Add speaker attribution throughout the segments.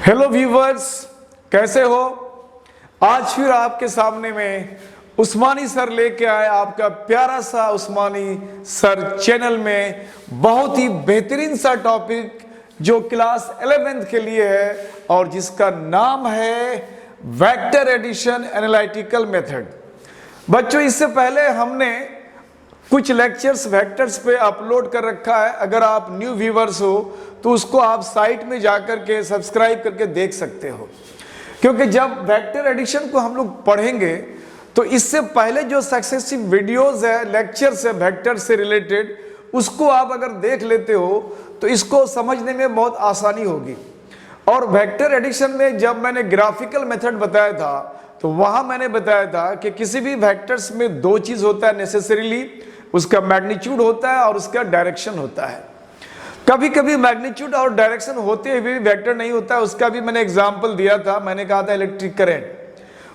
Speaker 1: Hello viewers, कैसे हो। आज फिर आपके सामने में उस्मानी सर लेके आए आपका प्यारा सा उस्मानी सर चैनल में बहुत ही बेहतरीन सा टॉपिक जो क्लास 11th के लिए है और जिसका नाम है वेक्टर एडिशन एनालिटिकल मेथड। बच्चों, इससे पहले हमने कुछ लेक्चर्स वेक्टर्स पे अपलोड कर रखा है। अगर आप न्यू व्यूवर्स हो तो उसको आप साइट में जाकर के सब्सक्राइब करके देख सकते हो, क्योंकि जब वेक्टर एडिशन को हम लोग पढ़ेंगे तो इससे पहले जो सक्सेसिव वीडियोस है, लेक्चर्स है वेक्टर से रिलेटेड, उसको आप अगर देख लेते हो तो इसको समझने में बहुत आसानी होगी। और वेक्टर एडिशन में जब मैंने ग्राफिकल मेथड बताया था तो वहां मैंने बताया था कि किसी भी वेक्टर्स में दो चीज होता है नेसेसरीली, उसका मैग्नीट्यूड होता है और उसका डायरेक्शन होता है। कभी कभी मैग्नीट्यूड और डायरेक्शन होते हुए भी वेक्टर नहीं होता है, उसका भी मैंने एग्जांपल दिया था। मैंने कहा था इलेक्ट्रिक करंट,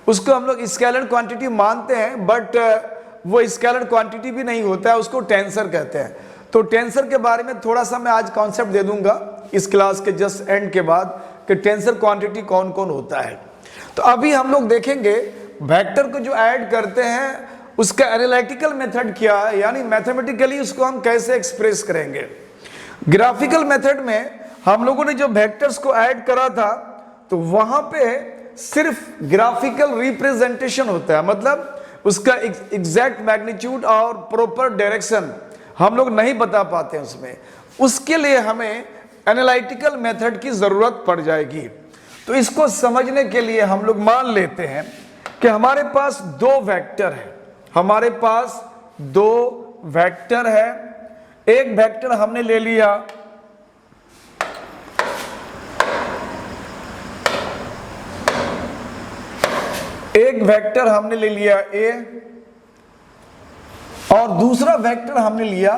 Speaker 1: उसको हम लोग स्केलर क्वांटिटी मानते हैं, बट वो स्केलर क्वांटिटी भी नहीं होता है, उसको टेंसर कहते हैं। तो टेंसर के बारे में थोड़ा सा मैं आज कॉन्सेप्ट दे दूंगा इस क्लास के जस्ट एंड के बाद कि टेंसर क्वांटिटी कौन कौन होता है। तो अभी हम लोग देखेंगे वेक्टर को जो ऐड करते हैं उसका एनालिटिकल मेथड क्या है, यानी मैथमेटिकली उसको हम कैसे एक्सप्रेस करेंगे। ग्राफिकल मेथड में हम लोगों ने जो वेक्टर्स को ऐड करा था तो वहां पे सिर्फ ग्राफिकल रिप्रेजेंटेशन होता है, मतलब उसका एग्जैक्ट मैग्नीट्यूड और प्रॉपर डायरेक्शन हम लोग नहीं बता पाते हैं उसमें। उसके लिए हमें एनालिटिकल मेथड की जरूरत पड़ जाएगी। तो इसको समझने के लिए हम लोग मान लेते हैं कि हमारे पास दो वेक्टर है, हमारे पास दो वेक्टर है। एक वेक्टर हमने ले लिया ए और दूसरा वेक्टर हमने लिया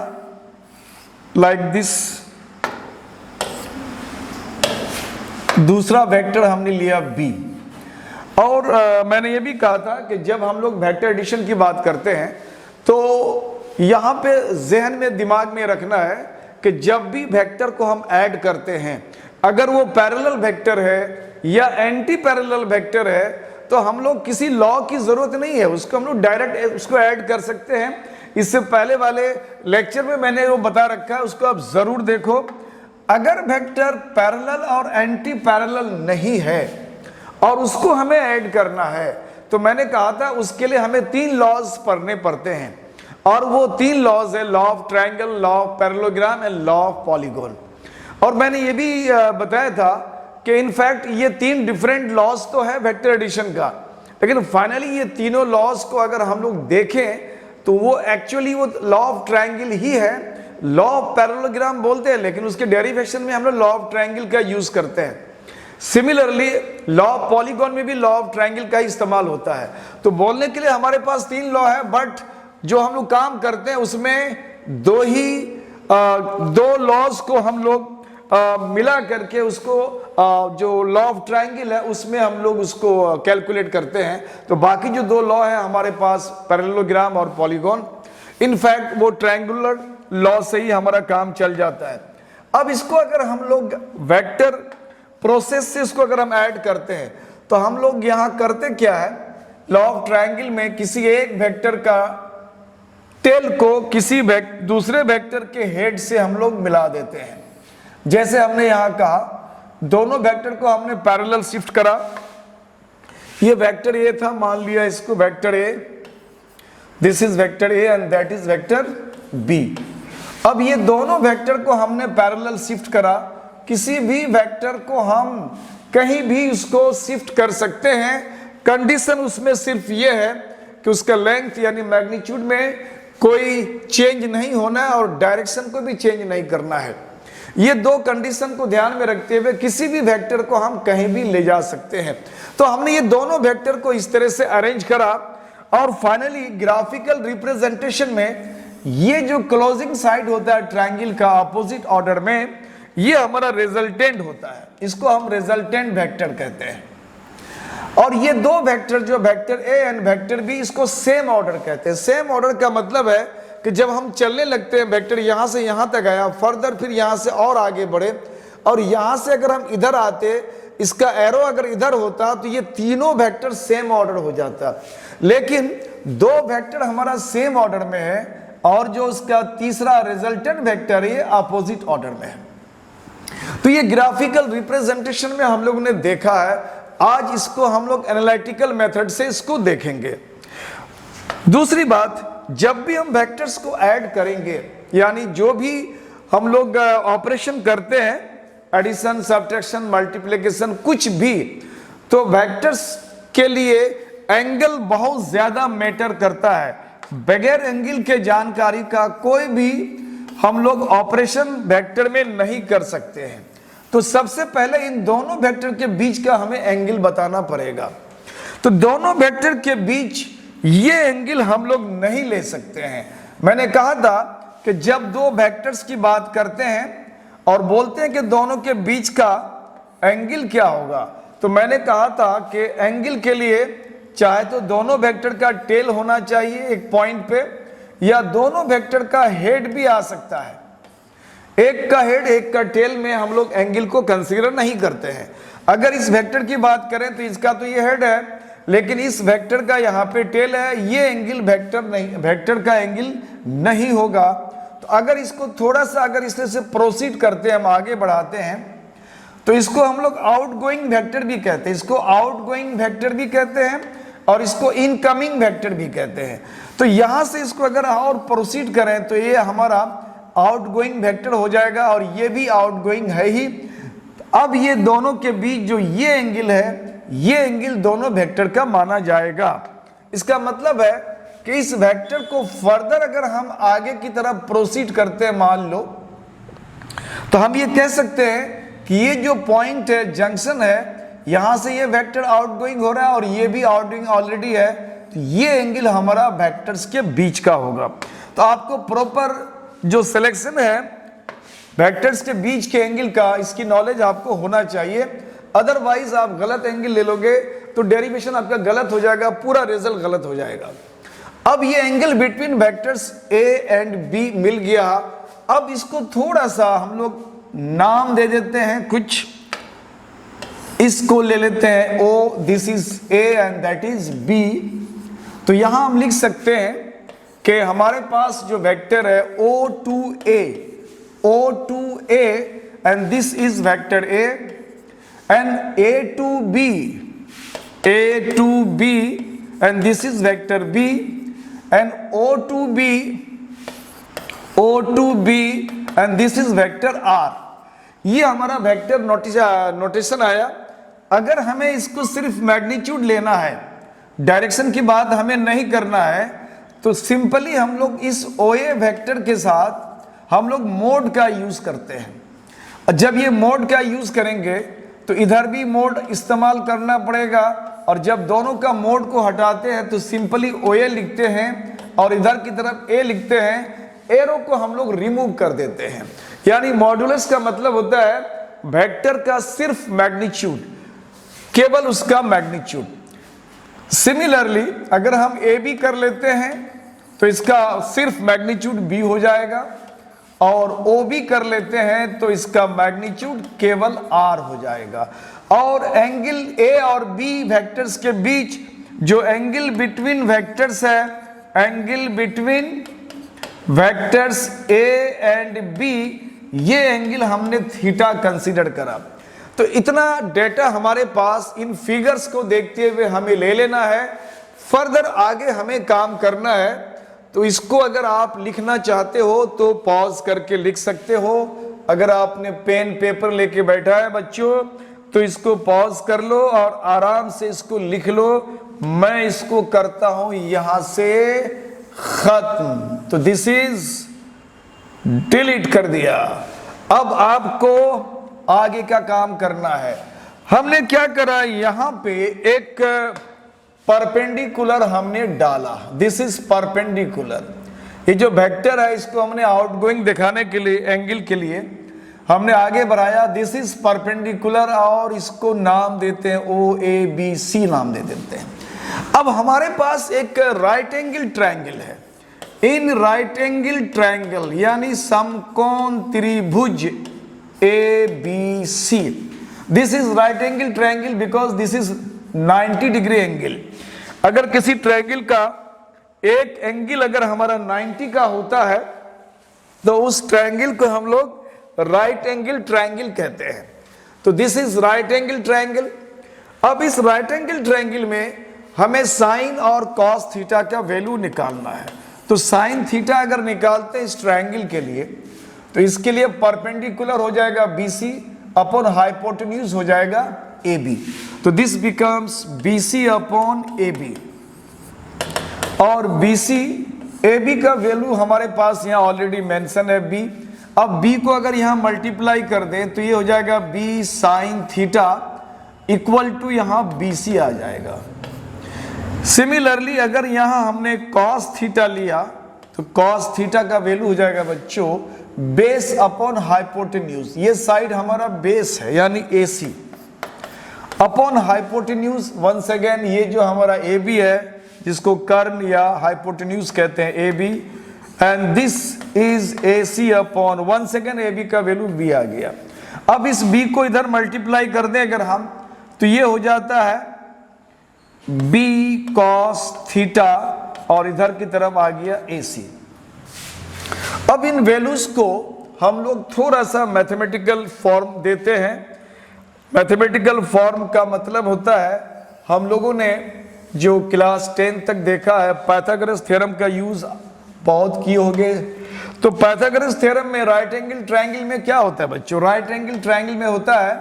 Speaker 1: लाइक दिस, दूसरा वेक्टर हमने लिया बी। और मैंने ये भी कहा था कि जब हम लोग वेक्टर एडिशन की बात करते हैं तो यहां पे जहन में दिमाग में रखना है कि जब भी वेक्टर को हम ऐड करते हैं, अगर वो पैरेलल वेक्टर है या एंटी पैरेलल वेक्टर है तो हम लोग किसी लॉ की जरूरत नहीं है, उसको हम लोग डायरेक्ट उसको ऐड कर सकते हैं। इससे पहले वाले लेक्चर में मैंने वो बता रखा है, उसको आप जरूर देखो। अगर वेक्टर पैरेलल और एंटी पैरेलल नहीं है और उसको हमें ऐड करना है तो मैंने कहा था उसके लिए हमें तीन लॉज पढ़ने पड़ते हैं, और वो तीन लॉज है, law of triangle, law of parallelogram and law of polygon. और मैंने ये भी बताया था कि इनफैक्ट ये तीन डिफरेंट लॉज तो है वेक्टर एडिशन का, लेकिन फाइनली ये तीनों लॉज को अगर हम लोग देखें तो वो एक्चुअली वो लॉ ऑफ ट्रायंगल ही है। लॉ ऑफ पैरेललोग्राम बोलते हैं लेकिन उसके डेरिवेशन में हम लोग लॉ ऑफ ट्रायंगल का यूज करते हैं। सिमिलरली लॉ ऑफ पॉलीगॉन में भी लॉ ऑफ ट्रायंगल का इस्तेमाल होता है। तो बोलने के लिए हमारे पास तीन लॉ है, बट जो हम लोग काम करते हैं उसमें दो लॉज को हम लोग मिला करके उसको जो लॉ ऑफ ट्रायंगल है उसमें हम लोग उसको कैलकुलेट करते हैं। तो बाकी जो दो लॉ है हमारे पास पैरेललोग्राम और पॉलीगॉन, इनफैक्ट वो ट्रायंगुलर लॉ से ही हमारा काम चल जाता है। अब इसको अगर हम लोग वेक्टर प्रोसेस से इसको अगर हम ऐड करते हैं तो हम लोग यहां करते क्या है, लॉ ऑफ ट्रायंगल में किसी एक वेक्टर का टेल को किसी दूसरे वेक्टर के हेड से हम लोग मिला देते हैं। जैसे हमने यहां कहा दोनों वेक्टर को हमने पैरेलल शिफ्ट करा, ये वेक्टर ए था, मान लिया इसको vector A, this is vector A and that is vector B. अब ये दोनों वेक्टर को हमने पैरेलल शिफ्ट करा, किसी भी वेक्टर को हम कहीं भी उसको शिफ्ट कर सकते हैं। कंडीशन उसमें सिर्फ ये है कि उसका लेंथ यानी मैग्नीट्यूड में कोई चेंज नहीं होना है और डायरेक्शन को भी चेंज नहीं करना है। ये दो कंडीशन को ध्यान में रखते हुए किसी भी वेक्टर को हम कहीं भी ले जा सकते हैं। तो हमने ये दोनों वेक्टर को इस तरह से अरेंज करा और फाइनली ग्राफिकल रिप्रेजेंटेशन में ये जो क्लोजिंग साइड होता है ट्रायंगल का अपोजिट ऑर्डर में, ये हमारा रिजल्टेंट होता है, इसको हम रिजल्टेंट वेक्टर कहते हैं। और ये दो वेक्टर जो vector A and vector B, इसको सेम ऑर्डर कहते हैं। सेम ऑर्डर का मतलब है कि जब हम चलने लगते हैं वेक्टर यहां से यहां तक आया, फर्दर फिर यहां से और आगे बढ़े, और यहां से अगर हम इधर आते इसका एरो अगर इधर होता तो ये तीनों वेक्टर सेम ऑर्डर हो जाता, लेकिन दो वेक्टर हमारा सेम ऑर्डर में है और जो उसका तीसरा रिजल्टेंट वेक्टर ये अपोजिट ऑर्डर में है। तो ये ग्राफिकल रिप्रेजेंटेशन में हम लोग ने देखा है, आज इसको हम लोग एनालिटिकल मेथड से इसको देखेंगे। दूसरी बात, जब भी हम वेक्टर्स को ऐड करेंगे, यानी जो भी हम लोग ऑपरेशन करते हैं, एडिशन, सब्ट्रैक्शन, मल्टीप्लिकेशन, कुछ भी, तो वेक्टर्स के लिए एंगल बहुत ज्यादा मैटर करता है। बगैर एंगल के जानकारी का कोई भी हम लोग ऑपरेशन वेक्टर में नहीं कर सकते हैं। तो सबसे पहले इन दोनों वेक्टर के बीच का हमें एंगल बताना पड़ेगा। तो दोनों वेक्टर के बीच ये एंगल हम लोग नहीं ले सकते हैं। मैंने कहा था कि जब दो वेक्टर्स की बात करते हैं और बोलते हैं कि दोनों के बीच का एंगल क्या होगा, तो मैंने कहा था कि एंगल के लिए चाहे तो दोनों वेक्टर का टेल होना चाहिए एक पॉइंट पे, या दोनों वेक्टर का हेड भी आ सकता है। एक का हेड एक का टेल में हम लोग एंगल को कंसीडर नहीं करते हैं। अगर इस वेक्टर की बात करें तो इसका तो ये हेड है, लेकिन इस वेक्टर का यहाँ पे टेल है, ये एंगल वेक्टर का एंगल नहीं होगा। तो अगर इसको थोड़ा सा अगर इससे से प्रोसीड करते हैं, हम आगे बढ़ाते हैं, तो इसको हम लोग आउटगोइंग वेक्टर भी कहते हैं, इसको आउटगोइंग वेक्टर भी कहते हैं और इसको इनकमिंग वेक्टर भी कहते हैं। तो यहां से इसको अगर और प्रोसीड करें तो ये हमारा आउटगोइंग वेक्टर हो जाएगा और ये भी आउटगोइंग है ही। अब ये दोनों के बीच जो ये एंगल है, ये एंगल दोनों वेक्टर का माना जाएगा। इसका मतलब है कि इस वेक्टर को फर्दर अगर हम आगे की तरफ प्रोसीड करते हैं, मान लो, तो हम ये कह सकते हैं कि ये जो पॉइंट है, जंक्शन है, यहां से ये वेक्टर आउटगोइंग हो रहा है और ये भी आउटगोइंग ऑलरेडी है, तो ये एंगल हमारा वेक्टर्स के बीच का होगा। तो आपको प्रॉपर जो सिलेक्शन है वेक्टर्स के बीच के एंगल का, इसकी नॉलेज आपको होना चाहिए। अदरवाइज आप गलत एंगल ले लोगे तो डेरिवेशन आपका गलत हो जाएगा, पूरा रिजल्ट गलत हो जाएगा। अब ये angle between vectors A and B मिल गया। अब इसको थोड़ा सा हम लोग नाम दे देते हैं, कुछ इसको ले लेते हैं O, this is A and that is B. तो यहां हम लिख सकते हैं कि हमारे पास जो वेक्टर है O to A and this is vector A, and A to B and this is vector B, and O to B and this is vector R. ये हमारा वेक्टर नोटेशन आया। अगर हमें इसको सिर्फ मैग्नीट्यूड लेना है, डायरेक्शन की बात हमें नहीं करना है, तो सिंपली हम लोग इस ओए वेक्टर के साथ हम लोग मोड का यूज करते हैं। जब ये मोड का यूज करेंगे तो इधर भी मोड इस्तेमाल करना पड़ेगा, और जब दोनों का मोड को हटाते हैं तो सिंपली ओए लिखते हैं और इधर की तरफ ए लिखते हैं, एरो को हम लोग रिमूव कर देते हैं। यानी मॉड्यूलस का मतलब होता है वेक्टर का सिर्फ मैग्नीट्यूड, केवल उसका मैग्नीट्यूड। सिमिलरली अगर हम ए बी कर लेते हैं तो इसका सिर्फ मैग्नीट्यूड बी हो जाएगा, और ओ बी कर लेते हैं तो इसका मैग्नीट्यूड केवल आर हो जाएगा। और एंगल ए और बी वेक्टर्स के बीच जो एंगल बिटवीन वेक्टर्स है, angle between vectors A and B, ये एंगल हमने थीटा कंसीडर करा। तो इतना डेटा हमारे पास इन फिगर्स को देखते हुए हमें ले लेना है। फर्दर आगे हमें काम करना है, तो इसको अगर आप लिखना चाहते हो तो पॉज करके लिख सकते हो। अगर आपने पेन पेपर लेके बैठा है बच्चों, तो इसको पॉज कर लो और आराम से इसको लिख लो। मैं इसको करता हूं यहां से खत्म, तो दिस इज डिलीट कर दिया। अब आपको आगे का काम करना है। हमने क्या करा, यहां पे एक परपेंडिकुलर हमने डाला, दिस इज परपेंडिकुलर। ये जो वेक्टर है इसको हमने आउटगोइंग दिखाने के लिए, एंगल के लिए हमने आगे बढ़ाया, दिस इज परपेंडिकुलर, और इसको नाम देते हैं ओ ए बी सी नाम दे देते हैं। अब हमारे पास एक राइट एंगल ट्रायंगल है। इन राइट एंगल ट्रायंगल यानी समकोण त्रिभुज A B C, this is right angle triangle because this is 90 degree angle. अगर किसी ट्रायंगल का एक एंगल अगर हमारा 90 का होता है तो उस ट्रायंगल को हम लोग राइट एंगल ट्रायंगल कहते हैं। तो this is right angle triangle. अब इस राइट एंगल ट्रायंगल में हमें साइन और कॉस थीटा का वैल्यू निकालना है। तो साइन थीटा अगर निकालते हैं इस ट्रायंगल के लिए तो इसके लिए परपेंडिकुलर हो जाएगा BC अपॉन हाइपोटेन्यूज हो जाएगा AB। तो this becomes BC upon AB और BC AB का वैल्यू हमारे पास यहाँ ऑलरेडी मेंशन है B। अब B को अगर यहाँ मल्टीप्लाई कर दें तो ये हो जाएगा B sine theta equal to यहाँ BC आ जाएगा। सिमिलरली अगर यहाँ हमने cos थीटा लिया तो cos थीटा का वैल्यू हो जाएगा बच्चों बेस अपॉन हाइपोटेन्यूज। ये साइड हमारा बेस है यानी AC upon hypotenuse. Once again ये जो हमारा AB है जिसको कर्ण या हाइपोटेन्यूज कहते हैं AB and this is AC upon once again AB का वैल्यू B आ गया। अब इस B को इधर मल्टीप्लाई कर दें अगर हम तो ये हो जाता है B cos थीटा और इधर की तरफ आ गया AC। अब इन वैल्यूज को हम लोग थोड़ा सा मैथमेटिकल फॉर्म देते हैं। मैथमेटिकल फॉर्म का मतलब होता है हम लोगों ने जो क्लास 10 तक देखा है पाइथागोरस थ्योरम का यूज बहुत किए होंगे। तो पाइथागोरस थ्योरम में राइट एंगल ट्रायंगल में क्या होता है बच्चों? राइट एंगल ट्रायंगल में होता है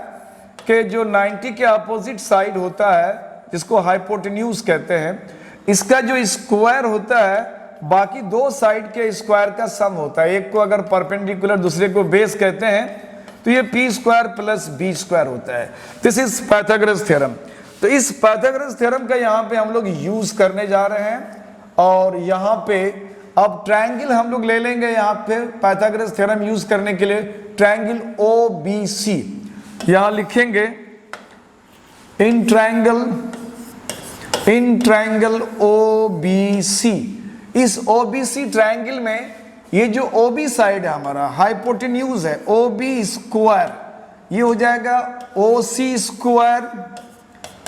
Speaker 1: कि जो 90 के अपोजिट साइड होता है जिसको हाइपोटेन्यूज कहते हैं, इसका जो स्क्वायर होता है बाकी दो साइड के स्क्वायर का सम होता है। एक को अगर परपेंडिकुलर दूसरे को बेस कहते हैं तो ये p square plus b square होता है। This is Pythagoras theorem. तो इस पाइथागोरस थ्योरम का यहाँ पे हम लोग यूज करने जा रहे हैं और यहाँ पे अब ट्रायंगल हम लोग ले लेंगे। यहाँ पे पाइथागोरस थ्योरम यूज करने के लिए ट्रायंगल OBC यहाँ लिखेंगे इन ट्रायंगल OBC। इस OBC ट्रायंगल में ये जो OB साइड है हमारा हाइपोटेन्यूज है OB स्क्वायर, ये हो जाएगा OC स्क्वायर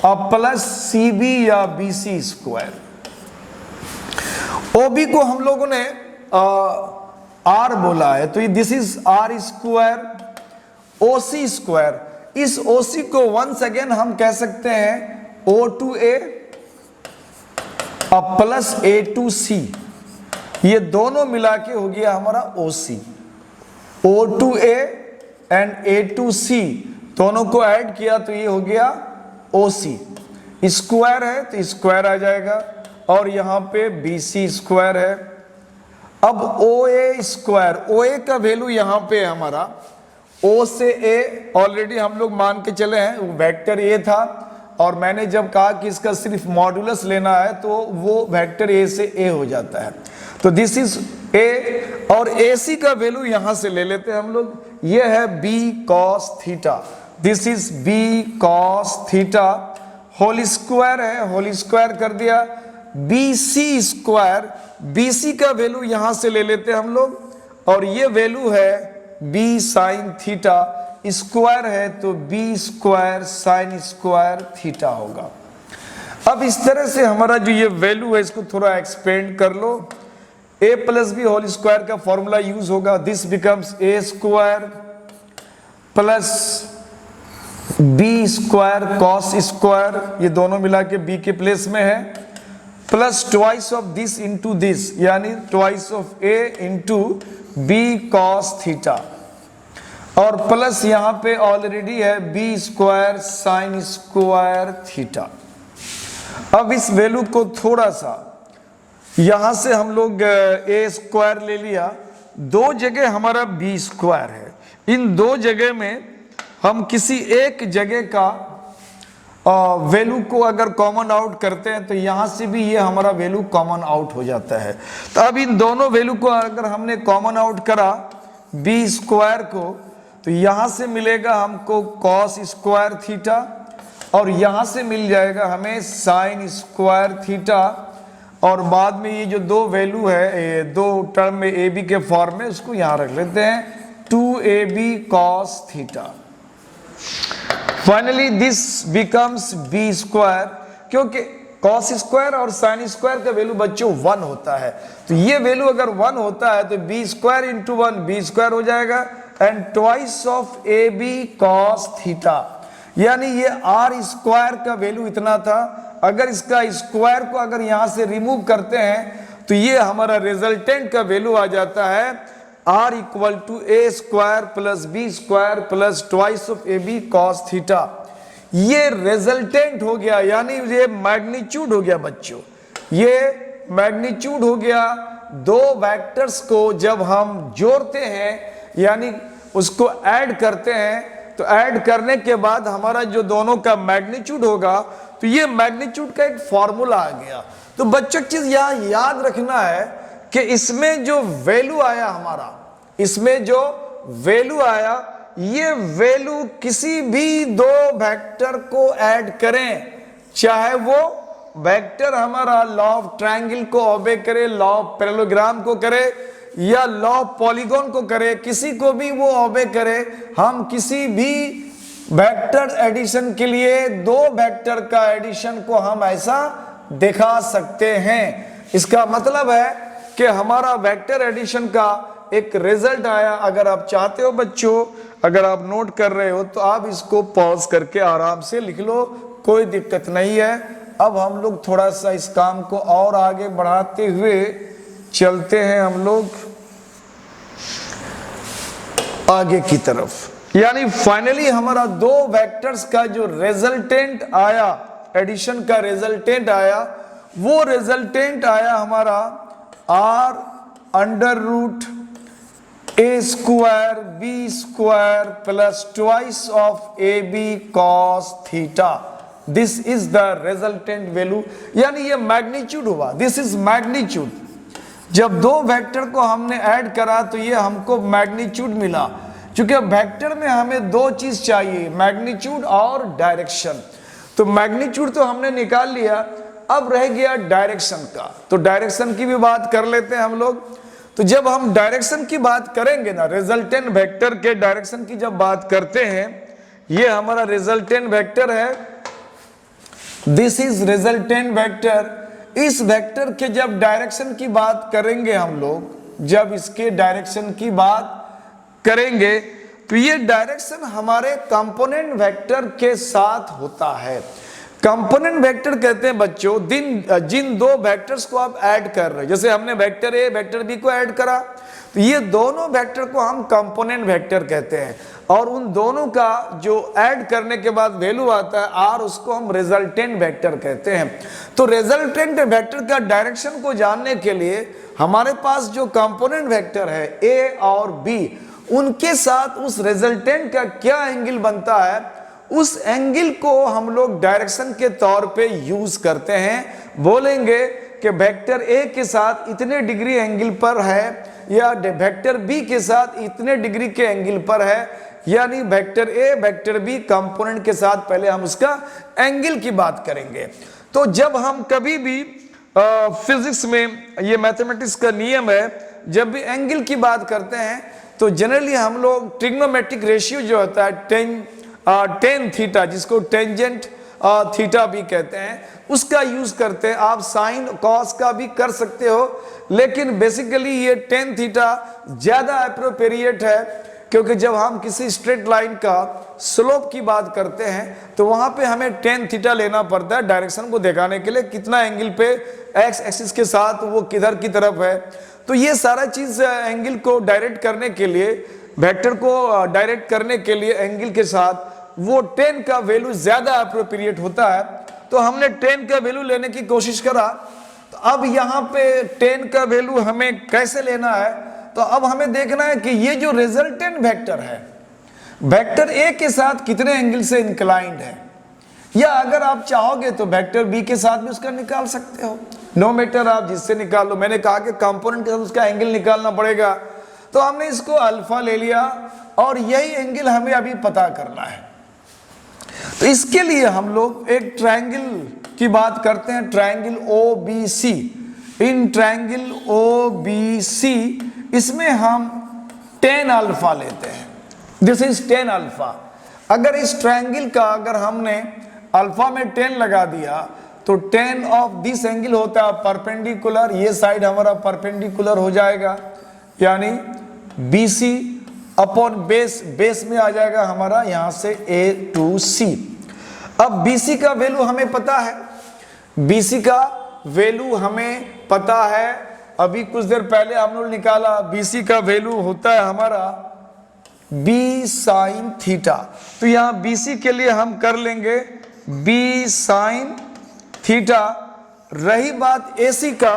Speaker 1: और प्लस CB या BC स्क्वायर। OB को हम लोगों ने R बोला है तो ये this is R square OC square. इस OC को वंस अगेन हम कह सकते हैं O टू A और प्लस A टू C। ये दोनों मिला के हो गया हमारा OC। O to A and A to C दोनों को ऐड किया तो ये हो गया OC। स्क्वायर है तो स्क्वायर आ जाएगा और यहाँ पे BC स्क्वायर है। अब OA स्क्वायर, OA का वैल्यू यहाँ पे हमारा O से A ऑलरेडी हम लोग मान के चले हैं वेक्टर A था और मैंने जब कहा कि इसका सिर्फ मॉड्यूलस लेना है तो वो वेक्टर A से A हो जाता है। तो दिस इज A और AC का वैल्यू यहां से ले लेते हैं हम लोग। ये है B cos theta, this is B cos theta whole square है, होल स्क्वायर कर दिया BC स्क्वायर। BC का वैल्यू यहां से ले लेते हैं हम लोग और ये वैल्यू है B साइन थीटा स्क्वायर है तो B square sine square theta होगा। अब इस तरह से हमारा जो ये वैल्यू है इसको थोड़ा एक्सपेंड कर लो। A plus B whole square का फॉर्मूला यूज होगा। This becomes A square plus B square cos square, ये दोनों मिला के B के प्लेस में है, plus twice of this into this यानी twice of A into B cos theta और प्लस यहाँ पे ऑलरेडी है B square sine square theta. अब इस वैल्यू को थोड़ा सा यहां से हम लोग A स्क्वायर ले लिया, दो जगह हमारा B स्क्वायर है, इन दो जगह में हम किसी एक जगह का वैल्यू को अगर कॉमन आउट करते हैं तो यहां से भी ये हमारा वैल्यू कॉमन आउट हो जाता है। तो अब इन दोनों वैल्यू को अगर हमने कॉमन आउट करा B स्क्वायर को तो यहां से मिलेगा हमको कॉस स्क्वायर थीटा और यहां से मिल जाएगा हमें साइन स्क्वायर थीटा और बाद में ये जो दो वैल्यू है दो टर्म में AB के फॉर्म में उसको यहां रख लेते हैं 2AB cos theta. Finally this becomes B square, क्योंकि कॉस स्क्वायर और साइन स्क्वायर का वैल्यू बच्चों 1 होता है, तो ये वैल्यू अगर 1 होता है तो B square into 1 B square हो जाएगा, and twice of A B cos theta, यानी ये आर स्क्वायर का वैल्यू इतना था। अगर इसका स्क्वायर को अगर यहां से रिमूव करते हैं तो ये हमारा रिजल्टेंट का वैल्यू आ जाता है R equal to A square plus B square plus twice of A B cos theta. ये रिजल्टेंट हो गया, यानी ये मैग्नीट्यूड हो गया बच्चों, ये मैग्नीट्यूड हो गया। दो वेक्टर्स को जब हम जोड़ते हैं यानी उसको ऐड करते हैं, तो ऐड करने के बाद हमारा जो दोनों का मैग्नीट्यूड होगा, तो ये मैग्नीट्यूड का एक फॉर्मूला आ गया। तो बच्चों चीज यहां याद रखना है कि इसमें जो वैल्यू आया हमारा, इसमें जो वैल्यू आया, ये वैल्यू किसी भी दो वेक्टर को ऐड करें, चाहे वो वेक्टर हमारा लॉ ऑफ ट्रायंगल को ओबे करे, लॉ ऑफ पैरेललोग्राम को करे या लॉ ऑफ पॉलीगॉन को करे, किसी को भी वो ओबे करे, हम किसी भी वेक्टर एडिशन के लिए दो वेक्टर का एडिशन को हम ऐसा दिखा सकते हैं। इसका मतलब है कि हमारा वेक्टर एडिशन का एक रिजल्ट आया। अगर आप चाहते हो बच्चों, अगर आप नोट कर रहे हो तो आप इसको पॉज करके आराम से लिख लो, कोई दिक्कत नहीं है। अब हम लोग थोड़ा सा इस काम को और आगे बढ़ाते हुए चलते हैं हम लोग आगे की तरफ। यानी फाइनली हमारा दो वेक्टर्स का जो रिजल्टेंट आया, एडिशन का रिजल्टेंट आया, वो रिजल्टेंट आया हमारा R under root A square B square plus twice of A B cos theta. This is the resultant value, यानी ये मैग्नीट्यूड हुआ, दिस इज मैग्नीट्यूड। जब दो वेक्टर को हमने ऐड करा तो ये हमको मैग्नीट्यूड मिला। क्योंकि वेक्टर में हमें दो चीज चाहिए, मैग्नीट्यूड और डायरेक्शन। तो मैग्नीट्यूड तो हमने निकाल लिया, अब रह गया डायरेक्शन का। तो डायरेक्शन की भी बात कर लेते हैं हम लोग। तो जब हम डायरेक्शन की बात करेंगे ना, रिजल्टेंट वेक्टर के डायरेक्शन की जब बात करते हैं, ये हमारा रिजल्टेंट वेक्टर है, दिस इज रिजल्टेंट वेक्टर। इस वेक्टर के जब डायरेक्शन की बात करेंगे हम लोग, जब इसके डायरेक्शन की बात करेंगे तो ये डायरेक्शन हमारे कंपोनेंट वेक्टर के साथ होता है। कंपोनेंट वेक्टर कहते हैं बच्चों जिन दो वेक्टर्स को आप ऐड कर रहे हैं, जैसे हमने वेक्टर ए वेक्टर बी को ऐड करा, तो ये दोनों वेक्टर को हम कंपोनेंट वेक्टर कहते हैं। और उन दोनों का जो ऐड करने के बाद वैल्यू आता है आर, उसको हम रिजल्टेंट वेक्टर कहते हैं। तो रिजल्टेंट वेक्टर का डायरेक्शन को जानने के लिए हमारे पास जो कंपोनेंट वेक्टर है ए और बी, उनके साथ उस रिजल्टेंट का क्या एंगल बनता है, उस एंगल को हम लोग डायरेक्शन के तौर पे यूज करते हैं। बोलेंगे कि वेक्टर ए के साथ इतने डिग्री एंगल पर है, या वेक्टर बी के साथ इतने डिग्री के एंगल पर है, यानी vector A vector B component के साथ पहले हम उसका एंगल की बात करेंगे। तो जब हम कभी भी फिजिक्स में, ये मैथमेटिक्स का नियम है, जब भी एंगल की बात करते हैं तो जनरली हम लोग ट्रिग्नोमेट्रिक रेशियो जो होता है टेन थीटा, जिसको टेंजेंट थीटा भी कहते हैं, उसका यूज करते हैं। आप साइन कॉस का भी कर सकते हो, लेकिन बेसिकली ये टेन थीटा ज्यादा एप्रोप्रिएट है, क्योंकि जब हम किसी स्ट्रेट लाइन का स्लोप की बात करते हैं तो वहां पे हमें टेन थीटा लेना पड़ता है डायरेक्शन को दिखाने के लिए, कितना एंगल पे एक्स एक्सिस के साथ वो किधर की तरफ है। तो ये सारा चीज एंगल को डायरेक्ट करने के लिए, वेक्टर को डायरेक्ट करने के लिए एंगल के साथ वो 10 का वैल्यू ज्यादा अप्रोप्रिएट होता है। तो हमने 10 का वैल्यू लेने की कोशिश करा। तो अब यहाँ पे 10 का वैल्यू हमें कैसे लेना है, तो अब हमें देखना है कि ये जो रिजल्टेंट वेक्टर है, वेक्टर ए के साथ कितने एंगल से इंक्लाइंड है, या अगर आप चाहोगे तो वेक्टर बी के साथ भी उसका निकाल सकते हो। नो मैटर आप जिससे निकाल लो, मैंने कहा कि कंपोनेंट के साथ उसका एंगल निकालना पड़ेगा। तो हमने इसको अल्फा ले लिया और यही एंगल हमें अभी पता करना है। तो इसके लिए हम लोग एक ट्रायंगल की बात करते हैं, triangle O B C. In triangle O B C इसमें हम 10 अल्फा लेते हैं, दिस इज 10 अल्फा। अगर इस ट्रायंगल का अगर हमने अल्फा में 10 लगा दिया तो 10 ऑफ दिस एंगल होता है परपेंडिकुलर, ये साइड हमारा परपेंडिकुलर हो जाएगा, यानी BC अपॉन बेस, बेस में आ जाएगा हमारा यहां से A to C। अब BC का वैल्यू हमें पता है, BC का वैल्यू हमें पता है, अभी कुछ देर पहले हम लोग निकाला, BC का वैल्यू होता है हमारा B साइन थीटा। तो यहां BC के लिए हम कर लेंगे B साइन थीटा। रही बात AC का,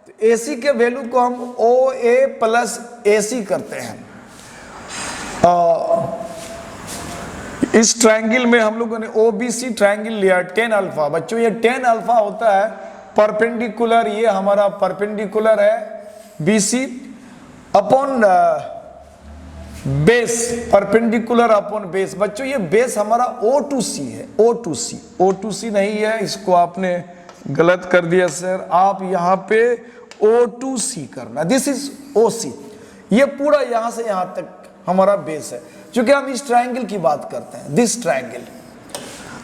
Speaker 1: तो AC के वैल्यू को हम OA प्लस AC करते हैं। इस ट्रायंगल में हम लोगों ने OBC ट्रायंगल लिया 10 अल्फा। बच्चों ये 10 अल्फा होता है परपेंडिकुलर, ये हमारा परपेंडिकुलर है BC upon base, perpendicular upon base. बच्चों ये बेस हमारा O2C है, O2C, O2C नहीं है, इसको आपने गलत कर दिया सर, आप यहां पे O2C करना, दिस इज OC। ये पूरा यहां से यहां तक हमारा बेस है, क्योंकि हम इस ट्रायंगल की बात करते हैं, दिस ट्रायंगल।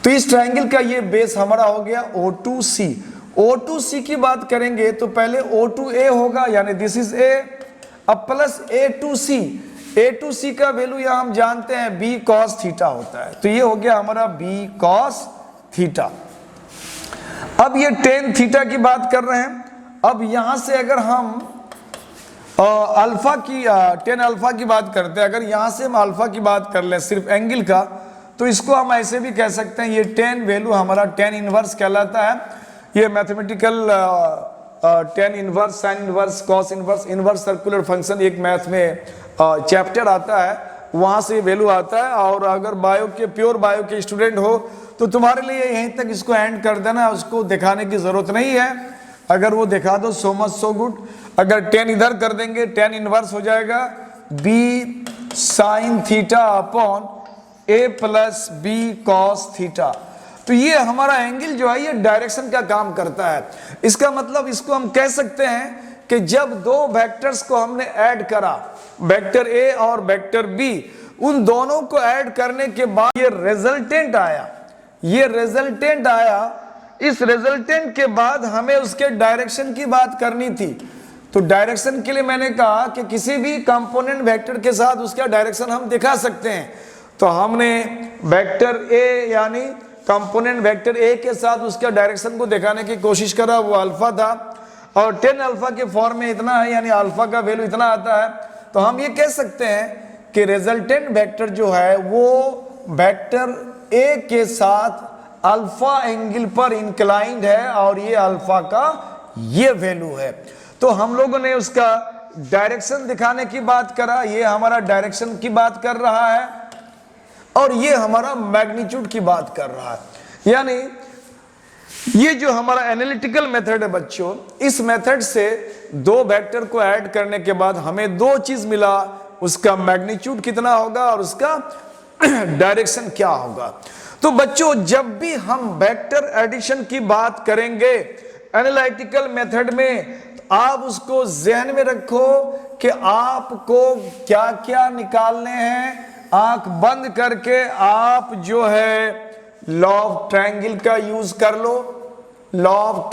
Speaker 1: तो इस ट्रायंगल का ये बेस हमारा हो गया O2C। O2C की बात करेंगे तो पहले O2A होगा, यानी दिस इज A, अब प्लस A2C। A2C का वैल्यू यहां हम जानते हैं B cos थीटा होता है, तो ये हो गया हमारा B cos थीटा। अब ये tan थीटा की बात कर रहे हैं। अब यहां से अगर हम अल्फा की tan अल्फा की बात करते हैं, अगर यहां से हम अल्फा की बात कर लें सिर्फ एंगल का, तो इसको हम ऐसे भी कह सकते हैं, ये tan वैल्यू हमारा tan इनवर्स कहलाता है। ये mathematical tan inverse, sine inverse, cos inverse, inverse circular function एक मैथ में चैप्टर आता है, वहां से वैल्यू आता है। और अगर बायो के, प्योर बायो के स्टूडेंट हो तो तुम्हारे लिए यहीं तक इसको एंड कर देना, उसको दिखाने की जरूरत नहीं है। अगर वो दिखा दो सो मच सो गुड। अगर tan इधर कर देंगे, tan इनवर्स हो जाएगा B sine theta upon A plus B cos theta. तो ये हमारा एंगल जो है ये डायरेक्शन का काम करता है। इसका मतलब इसको हम कह सकते हैं कि जब दो वेक्टर्स को हमने ऐड करा, वेक्टर A और वेक्टर B, उन दोनों को ऐड करने के बाद ये रिजल्टेंट आया, ये रिजल्टेंट आया। इस रिजल्टेंट के बाद हमें उसके डायरेक्शन की बात करनी थी। तो डायरेक्शन के लिए मैंने कहा कि किसी भी कंपोनेंट वेक्टर के साथ उसका डायरेक्शन हम दिखा सकते हैं। तो हमने वेक्टर A यानी कंपोनेंट वेक्टर A के साथ उसका डायरेक्शन को दिखाने की कोशिश करा, वो अल्फा था, और 10 अल्फा के फॉर्म में इतना है, यानी अल्फा का वैल्यू इतना आता है। तो हम ये कह सकते हैं कि रिजल्टेंट वेक्टर जो है वो वेक्टर A के साथ अल्फा एंगल पर इंक्लाइंड है, और ये अल्फा का ये वैल्यू है। तो हम लोगों ने उसका डायरेक्शन दिखाने की बात करा, ये हमारा डायरेक्शन की बात कर रहा है, और ये हमारा मैग्नीट्यूड की बात कर रहा है। यानी ये जो हमारा एनालिटिकल मेथड है बच्चों, इस मेथड से दो वेक्टर को ऐड करने के बाद हमें दो चीज मिला, उसका मैग्नीट्यूड कितना होगा और उसका डायरेक्शन क्या होगा। तो बच्चों जब भी हम वेक्टर एडिशन की बात करेंगे एनालिटिकल मेथड में, तो आप उसको ज़हन में रखो कि आपको क्या क्या निकालने हैं। आंख बंद करके आप जो है लॉ ऑफ ट्रायंगल का यूज कर लो, लॉ ऑफ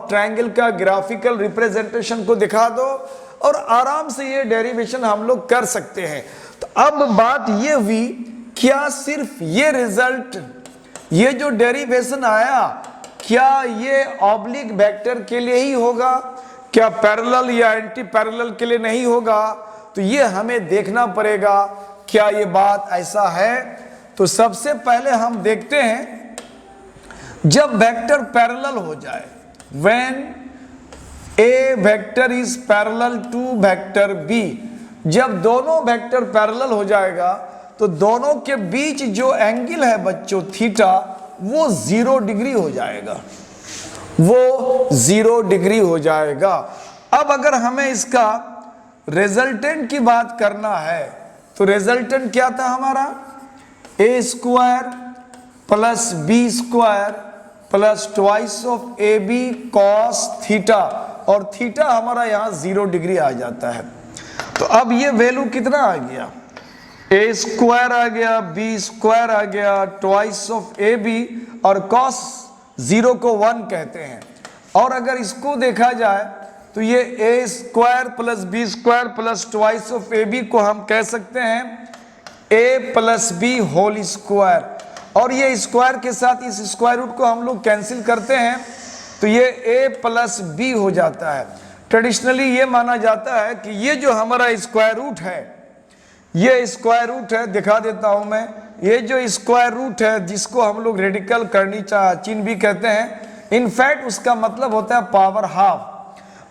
Speaker 1: ट्रायंगल का ग्राफिकल रिप्रेजेंटेशन को दिखा दो, और आराम से ये डेरिवेशन हम लोग कर सकते हैं। तो अब बात ये हुई, क्या सिर्फ ये रिजल्ट, ये जो डेरिवेशन आया, क्या ये ऑब्लिक वेक्टर के लिए ही होगा, क्या पैरेलल या एंटी पैरेलल के लिए नहीं होगा? तो ये हमें देखना पड़ेगा, क्या ये बात ऐसा है। तो सबसे पहले हम देखते हैं, जब वेक्टर पैरेलल हो जाए, when A vector is parallel to vector B, जब दोनों वेक्टर पैरेलल हो जाएगा तो दोनों के बीच जो एंगल है बच्चों थीटा, वो 0 डिग्री हो जाएगा, वो 0 डिग्री हो जाएगा। अब अगर हमें इसका रिजल्टेंट की बात करना है, तो रिजल्टेंट क्या था हमारा, A square plus B square plus twice of A B cos theta, और थीटा हमारा यहां 0 डिग्री आ जाता है। तो अब ये वैल्यू कितना आ गया, ए स्क्वायर आ गया, बी स्क्वायर आ गया, ट्वाइस ऑफ ए बी, और कॉस 0 को 1 कहते हैं। और अगर इसको देखा जाए तो ये A square plus B square plus twice of A B को हम कह सकते हैं A plus B whole square, और ये स्क्वायर के साथ इस स्क्वायर रूट को हम लोग कैंसिल करते हैं तो ये ए प्लस बी हो जाता है। ट्रेडिशनली ये माना जाता है कि ये जो हमारा स्क्वायर रूट है, ये स्क्वायर रूट है, दिखा देता हूं मैं, ये जो स्क्वायर रूट है जिसको हम लोग रेडिकल करनी चिन्ह भी कहते हैं, इनफैक्ट उसका मतलब होता है पावर हाफ,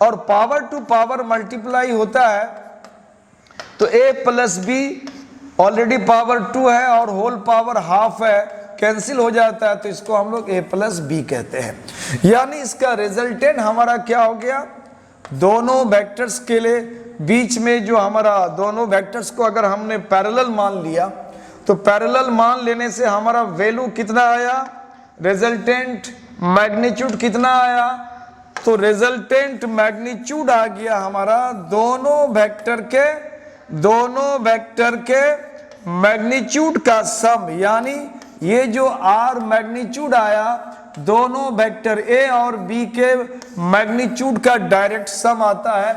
Speaker 1: और पावर टू पावर मल्टीप्लाई होता है तो ए प्लस बी ऑलरेडी पावर 2 है और होल पावर हाफ है, कैंसिल हो जाता है तो इसको हम लोग ए प्लस बी कहते हैं। यानी इसका रिजल्टेंट हमारा क्या हो गया, दोनों वेक्टर्स के लिए बीच में जो हमारा दोनों वेक्टर्स को अगर हमने पैरेलल मान लिया तो पैरेलल मान लेने से हमारा वैल्यू कितना आया, रिजल्टेंट मैग्नीट्यूड कितना आया, तो रिजल्टेंट मैग्नीट्यूड आ गया हमारा दोनों वेक्टर के मैग्नीट्यूड का सम, यानी ये जो आर मैग्नीट्यूड आया दोनों वेक्टर ए और बी के मैग्नीट्यूड का डायरेक्ट सम आता है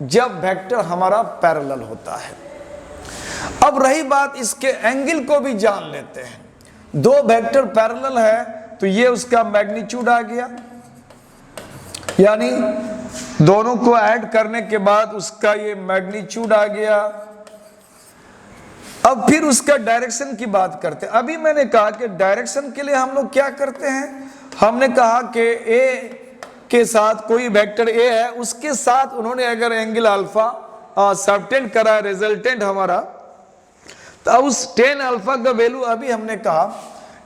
Speaker 1: जब वेक्टर हमारा पैरेलल होता है। अब रही बात इसके एंगल को भी जान लेते हैं, दो वेक्टर पैरेलल है तो ये उसका मैग्नीट्यूड आ गया, यानी दोनों को ऐड करने के बाद उसका ये मैग्नीट्यूड आ गया। अब फिर उसका डायरेक्शन की बात करते हैं। अभी मैंने कहा कि डायरेक्शन के लिए हम लोग क्या करते हैं, हमने कहा कि ए के साथ कोई वेक्टर ए है, उसके साथ उन्होंने अगर एंगल अल्फा सबटेंड करा रिजल्टेंट हमारा, तो उस टेन अल्फा का वैल्यू अभी हमने कहा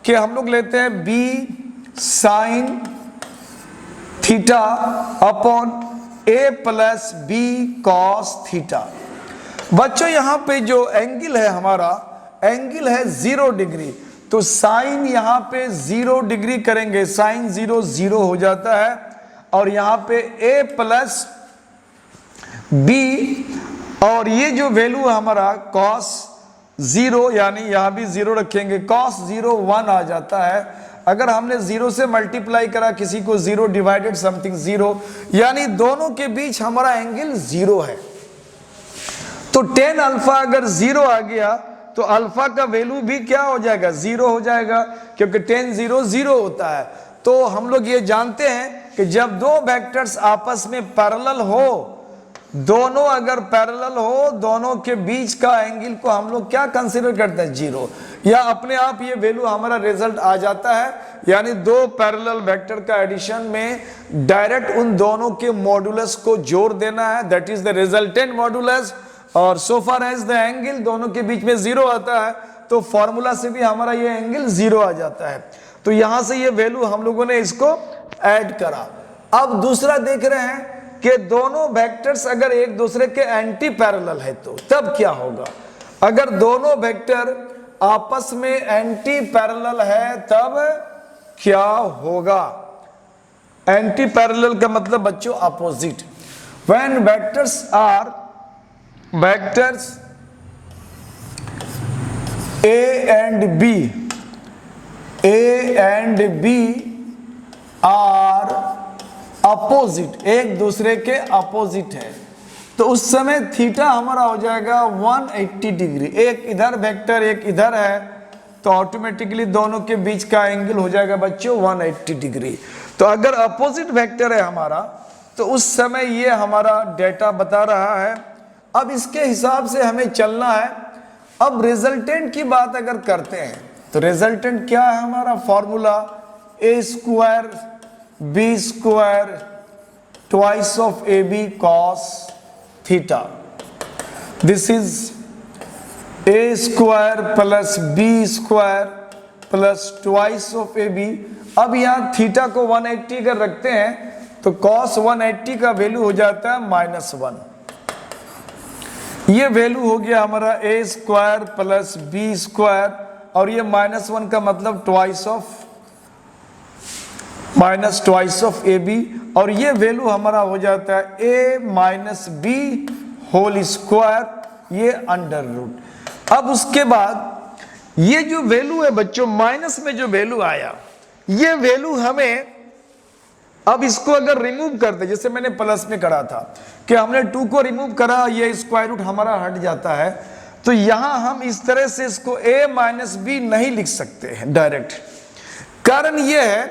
Speaker 1: कि हम लोग लेते हैं बी साइन थीटा अपॉन ए प्लस बी कॉस थीटा। बच्चों यहां पे जो एंगल है हमारा, एंगल है 0 डिग्री, तो साइन यहां पे 0 डिग्री करेंगे, साइन 0 0 हो जाता है, और यहां पे ए प्लस बी, और ये जो वैल्यू हमारा कॉस 0, यानी यहां भी 0 रखेंगे, कॉस 0 1 आ जाता है। अगर हमने 0 से मल्टीप्लाई करा किसी को 0 डिवाइडेड समथिंग 0, यानी दोनों के बीच हमारा एंगल 0 है। तो टेन अल्फा अगर 0 आ गया तो अल्फा का वैल्यू भी क्या हो जाएगा, 0 हो जाएगा, क्योंकि टेन 0 0 होता है। तो हम लोग ये जानते हैं कि जब दो वेक्टर्स आपस में पैरेलल हो, दोनों अगर पैरेलल हो, दोनों के बीच का एंगल को हम लोग क्या कंसीडर करते हैं, 0, या अपने आप ये वैल्यू हमारा रिजल्ट आ जाता है। यानी दो पैरेलल वेक्टर का एडिशन में डायरेक्ट उन दोनों के मॉडुलस को जोड़ देना है, that is the resultant modulus, और सो फार एज द एंगल दोनों के बीच में 0 आता है तो फॉर्मूला से भी हमारा ये एंगल 0 आ जाता है। तो यहां से ये वैल्यू हम लोगों ने इसको ऐड करा। अब दूसरा देख रहे हैं कि दोनों वेक्टर्स अगर एक दूसरे के एंटी पैरेलल है तो तब क्या होगा। अगर दोनों वेक्टर आपस में एंटी पैरेलल है तब क्या होगा। एंटी पैरेलल का मतलब बच्चों opposite. When vectors are vectors A and B are opposite, एक दूसरे के अपोजिट है, तो उस समय थीटा हमारा हो जाएगा 180 डिग्री। एक इधर वेक्टर एक इधर है तो ऑटोमेटिकली दोनों के बीच का एंगल हो जाएगा बच्चों 180 डिग्री। तो अगर अपोजिट वेक्टर है हमारा तो उस समय ये हमारा डेटा बता रहा है। अब इसके हिसाब से हमें चलना है। अब रिजल्टेंट की बात अगर करते हैं तो रिजल्टेंट क्या है हमारा, formula A square B square twice of A B cos theta. This is A square plus B square plus twice of A B. अब यहां थीटा को 180 अगर रखते हैं तो कॉस 180 का वैल्यू हो जाता है -1। ये वैल्यू हो गया हमारा A square plus B square, और ये -1 का मतलब ट्वाइस ऑफ ए बी, और ये वैल्यू हमारा हो जाता है ए माइनस बी होल स्क्वायर, ये अंडर रूट। अब उसके बाद ये जो वैल्यू है बच्चों, माइनस में जो वैल्यू आया, ये वैल्यू हमें, अब इसको अगर रिमूव कर दे, जैसे मैंने प्लस में करा था कि हमने 2 को रिमूव करा, ये स्क्वायर रूट हमारा हट जाता है, तो यहां हम इस तरह से इसको a माइनस बी नहीं लिख सकते हैं डायरेक्ट। कारण यह है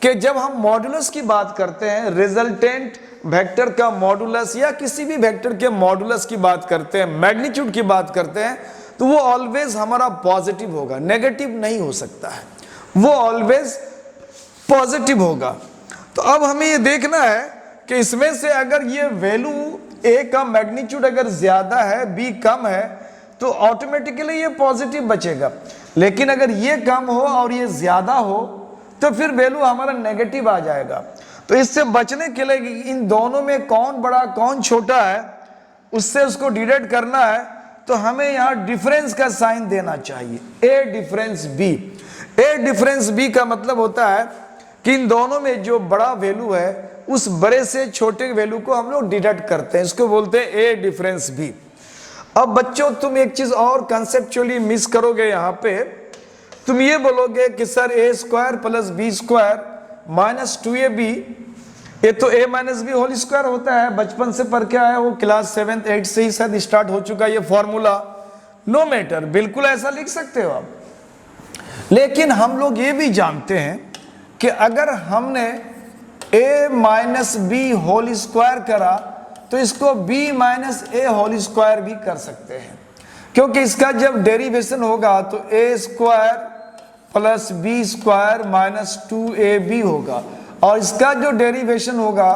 Speaker 1: कि जब हम मॉडुलस की बात करते हैं, रिजल्टेंट वेक्टर का मॉडुलस या किसी भी वेक्टर के मॉडुलस की बात करते हैं, मैग्नीट्यूड की बात करते हैं, तो वो ऑलवेज हमारा पॉजिटिव होगा, नेगेटिव नहीं हो सकता है, वो ऑलवेज पॉजिटिव होगा। तो अब हमें ये देखना है कि इसमें से अगर ये वैल्यू a का मैग्नीट्यूड अगर ज्यादा है, b कम है, तो ऑटोमेटिकली ये पॉजिटिव बचेगा। लेकिन अगर ये कम हो और ये ज्यादा हो तो फिर वैल्यू हमारा नेगेटिव आ जाएगा। तो इससे बचने के लिए इन दोनों में कौन बड़ा कौन छोटा है, उससे उसको डिवाइड करना है, तो हमें यहाँ डिफरेंस का साइन देना चाहिए, a difference b। a difference b का मतलब होता है कि इन दोनों में जो बड़ा वैल्यू है उस बड़े से छोटे वैल्यू को हम लोग डिडक्ट करते हैं, इसको बोलते हैं a डिफरेंस b। अब बच्चों तुम एक चीज और कंसेप्चुअली मिस करोगे, यहाँ पे तुम ये बोलोगे कि sir a square plus B square minus 2ab, ये तो a minus B whole square होता है, बचपन से पढ़ के आया हो, क्लास 7th 8th से ही शायद स्टार्ट हो चुका ये फॉर्मूला। नो मैटर, बिल्कुल ऐसा लिख सकते हो आप। लेकिन हम लोग ये भी जानते हैं कि अगर हमने a minus B whole square करा तो इसको b minus A whole square भी कर सकते हैं, क्योंकि इसका जब डेरिवेशन होगा तो a square plus B square minus 2ab होगा, और इसका जो डेरिवेशन होगा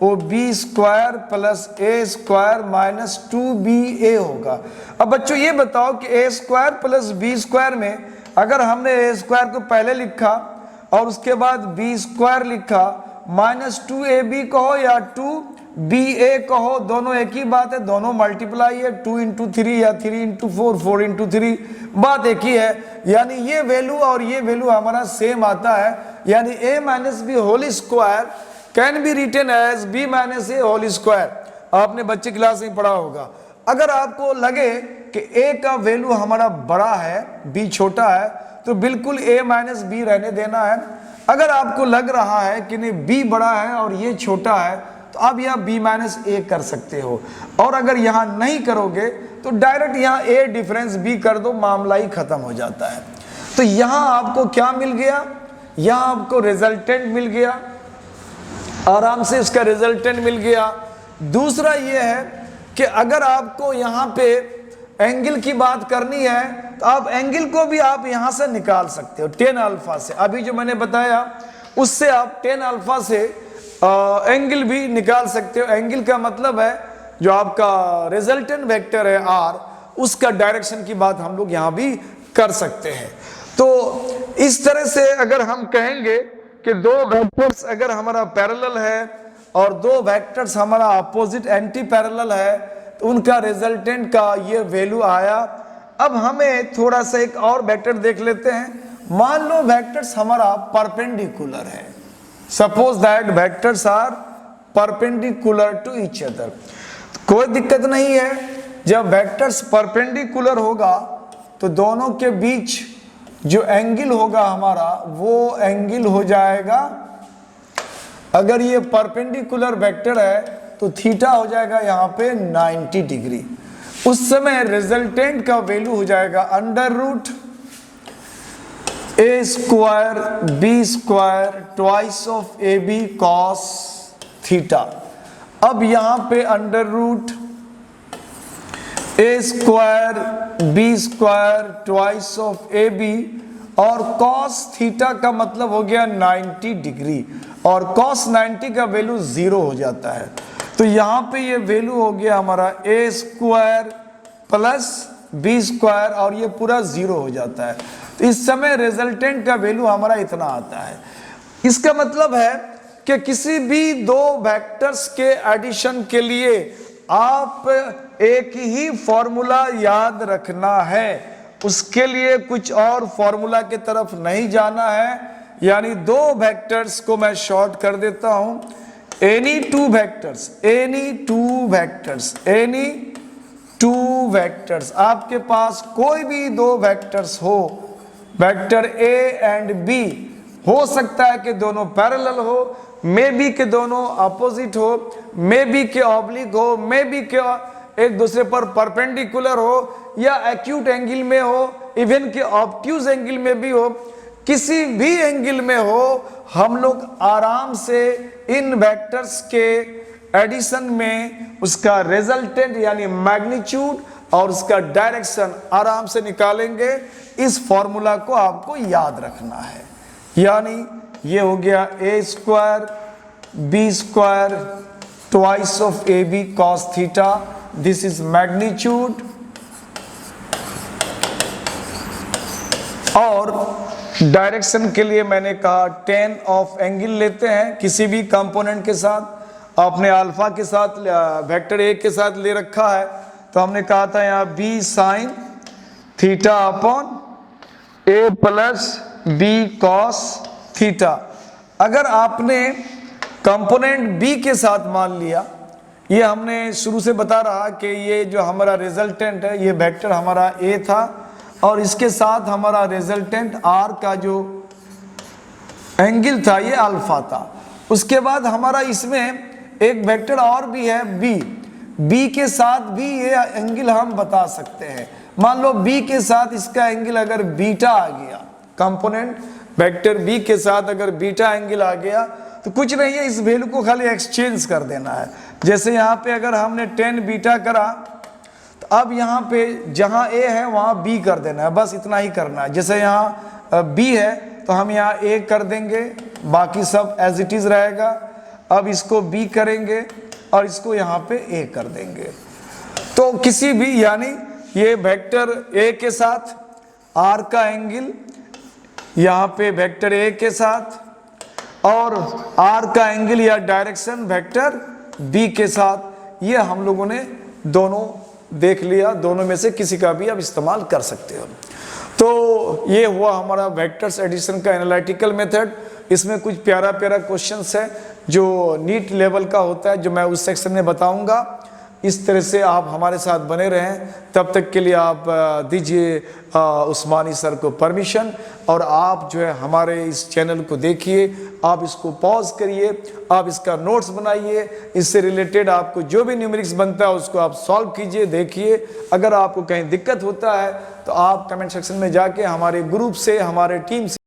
Speaker 1: वो b square plus A square minus 2ba होगा। अब बच्चों ये बताओ कि a square plus B square में अगर हमने a स्क्वायर को पहले लिखा और उसके बाद b स्क्वायर लिखा, माइनस 2ab कहो या 2ba कहो, दोनों एक ही बात है, दोनों मल्टीप्लाई है, 2 इंटू 3 या 3 इंटू 4, 4 इंटू 3, बात एक ही है। यानी ये वैल्यू और ये वैल्यू हमारा सेम आता है, यानी a minus B whole square can be written as b minus A whole square. आपने बच्चे क्लास में पढ़ा होगा। अगर आपको लगे कि a का वैल्यू हमारा बड़ा है, b छोटा है, तो बिल्कुल a माइनस बी रहने देना है। अगर आपको लग रहा है कि नहीं b बड़ा है और ये छोटा है, तो आप यहाँ b माइनस ए कर सकते हो, और अगर यहाँ नहीं करोगे तो डायरेक्ट यहाँ a डिफरेंस b कर दो, मामला ही खत्म हो जाता है। तो यहाँ आपको क्या मिल गया, यहाँ आपको रिजल्टेंट मिल गया, आराम से इसका रिजल्टेंट मिल गया। दूसरा ये है कि अगर आपको यहाँ पे एंगल की बात करनी है तो आप एंगल को भी आप यहाँ से निकाल सकते हो, tan अल्फा से। अभी जो मैंने बताया उससे आप tan अल्फा से एंगल भी निकाल सकते हो। एंगल का मतलब है जो आपका रिजल्टेंट वेक्टर है r, उसका डायरेक्शन की बात हम लोग यहाँ भी कर सकते हैं। तो इस तरह से अगर हम कहेंगे कि दो वेक्टर्स अगर हमारा पैरेलल है और दो वेक्टर्स हमारा अपोजिट एंटी पैरेलल है, तो उनका रिजल्टेंट का ये वैल्यू आया। अब हमें थोड़ा सा एक और वेक्टर देख लेते हैं। मान लो वेक्टर्स हमारा परपेंडिकुलर है, suppose that vectors are perpendicular to each other. कोई दिक्कत नहीं है, जब वेक्टर्स परपेंडिकुलर होगा तो दोनों के बीच जो एंगल होगा हमारा वो एंगल हो जाएगा, अगर ये परपेंडिकुलर वेक्टर है तो थीटा हो जाएगा यहाँ पे 90 डिग्री। उस समय रिजल्टेंट का वैल्यू हो जाएगा under root A square B square twice of A B cos theta. अब यहाँ पे under root A square B square twice of A B और कॉस थीटा का मतलब हो गया 90 डिग्री, और कॉस 90 का वैल्यू 0 हो जाता है। तो यहाँ पे ये वैल्यू हो गया हमारा A square plus B square और ये पूरा 0 हो जाता है। तो इस समय रिजल्टेंट का वैल्यू हमारा इतना आता है। इसका मतलब है कि किसी भी दो वेक्टर्स के एडिशन के लिए आप एक ही फॉर्मूला याद रखना है, उसके लिए कुछ और फॉर्मूला की तरफ नहीं जाना है। यानी दो वेक्टर्स को मैं शॉर्ट कर देता हूं, एनी टू वेक्टर्स वेक्टर्स, आपके पास कोई भी दो वेक्टर्स हो, वेक्टर ए एंड बी, हो सकता है कि दोनों पैरेलल हो, मे बी के दोनों अपोजिट हो, मे बी के ऑब्लिक हो, मे बी के एक दूसरे पर परपेंडिकुलर हो, या एक्यूट एंगल में हो, इवन के ऑब्ट्यूज एंगल में भी हो, किसी भी एंगल में हो, हम लोग आराम से इन वेक्टर्स के एडिशन में उसका रिजल्टेंट यानी मैग्नीट्यूड और उसका डायरेक्शन आराम से निकालेंगे। इस फॉर्मूला को आपको याद रखना है, यानी ये हो गया A square B square twice of A B cos theta, this is magnitude, और डायरेक्शन के लिए मैंने कहा tan ऑफ एंगल लेते हैं किसी भी कंपोनेंट के साथ। आपने अल्फा के साथ वेक्टर ए के साथ ले रखा है, तो हमने कहा था यहाँ b sine theta upon a plus b cos theta. अगर आपने कंपोनेंट b के साथ मान लिया, ये हमने शुरू से बता रहा कि ये जो हमारा रिजल्टेंट है ये वेक्टर हमारा a था, और इसके साथ हमारा रिजल्टेंट r का जो एंगल था ये अल्फा था। उसके बाद हमारा इसमें एक वेक्टर और भी है b के साथ भी ये एंगल हम बता सकते हैं। मान लो b के साथ इसका एंगल अगर बीटा आ गया, कंपोनेंट वेक्टर b के साथ अगर बीटा एंगल आ गया तो कुछ नहीं है, इस वैल्यू को खाली एक्सचेंज कर देना है। जैसे यहाँ पे अगर हमने 10 बीटा करा, तो अब यहाँ पे जहाँ a है वहाँ b कर देना है, बस इतना ही करना है। जैसे यहाँ b है तो हम यहाँ a कर देंगे, बाकी सब एज इट इज रहेगा। अब इसको b करेंगे और इसको यहाँ पे a कर देंगे। तो किसी भी, यानी ये वेक्टर a के साथ r का एंगल, यहाँ पे वेक्टर a के साथ, और r का एंगल या डायरेक्शन वेक्टर b के साथ, ये हम लोगों ने दोनों देख लिया। दोनों में से किसी का भी आप इस्तेमाल कर सकते हो। तो ये हुआ हमारा वेक्टर्स एडिशन का एनालिटिकल मेथड। इसमें कुछ प्यारा प्यारा क्वेश्चंस है जो नीट लेवल का होता है, जो मैं उस सेक्शन में बताऊंगा। इस तरह से आप हमारे साथ बने रहें। तब तक के लिए आप दीजिए उस्मानी सर को परमिशन, और आप जो है हमारे इस चैनल को देखिए, आप इसको पॉज करिए, आप इसका नोट्स बनाइए, इससे रिलेटेड आपको जो भी न्यूमेरिक्स बनता है उसको आप सॉल्व कीजिए, देखिए। अगर आपको कहीं दिक्कत होता है तो आप कमेंट सेक्शन में जाके हमारे ग्रुप से, हमारे टीम से